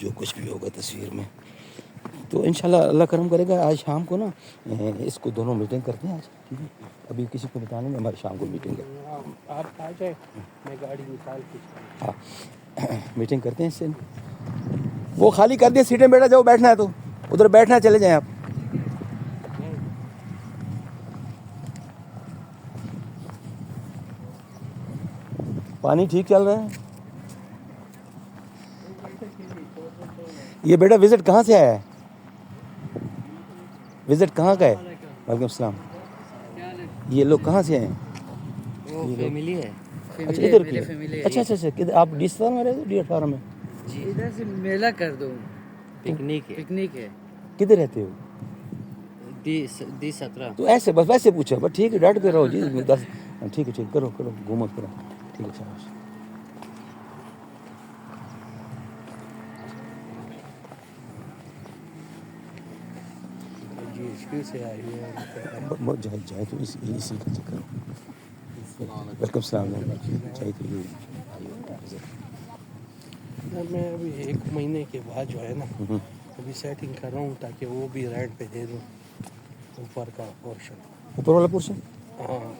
جو کچھ بھی ہوگا تصویر میں. تو انشاءاللہ اللہ کرم کرے گا. آج شام کو نا اس کو دونوں میٹنگ کرتے ہیں آج, ٹھیک ہے. ابھی کسی کو بتانے میں ہماری شام کو میٹنگ ہے. آپ آ جائیں, میں گاڑی نکال کے. ہاں میٹنگ کرتے ہیں اس سے. وہ خالی کر دیں سیٹیں, بیٹھا جاؤ, بیٹھنا ہے تو ادھر بیٹھنا ہے, چلے جائیں آپ. پانی ٹھیک چل رہا ہے. یہ بیٹا وزٹ کہاں سے آیا ہے؟ وزٹ کہاں کا ہے؟ وعلیکم السلام. یہ لوگ کہاں سے آئے ہیں؟ وہ فیملی ہے. اچھا ادھر کی ہے. اچھا اچھا اچھا. کدھر آپ ڈی17 میں رہتے ہو ڈی18 میں؟ جی ادھر سے میلہ کر دو, پکنک ہے. کدھر رہتے ہو؟ D17. تو ایسے بس ویسے پوچھا بس, ٹھیک ہے ڈٹ پہ رہو جی. 10 ٹھیک ہے, ٹھیک, کرو کرو گھومت کرو, ٹھیک ہے. شاباش. جائے تو اسی کا چکر. ویلکم السلام. چاہیے تو یہ میں ابھی 1 مہینے کے بعد جو ہے نا ابھی سیٹنگ کر رہا ہوں تاکہ وہ بھی رینٹ پہ دے دوں اوپر کا پورشن. اوپر والا پورشن. ہاں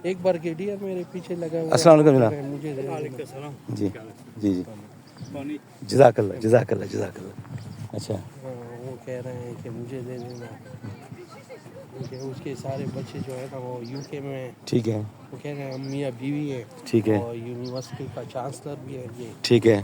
ایک بار گیڈیئر میرے پیچھے لگا ہوا السلام علیکم جناب. مجھے جی جی جی, جزاک اللہ جزاک اللہ جزاک اللہ. اچھا وہ کہہ رہے ہیں کہ مجھے دے دینا کیونکہ اس کے سارے بچے جو ہے نا وہ UK میں ہیں. ٹھیک ہے. وہ کہہ رہے ہیں ہم میاں بیوی ہیں ٹھیک ہے. اور یونیورسٹی کا چانسلر بھی ہے یہ. ٹھیک ہے.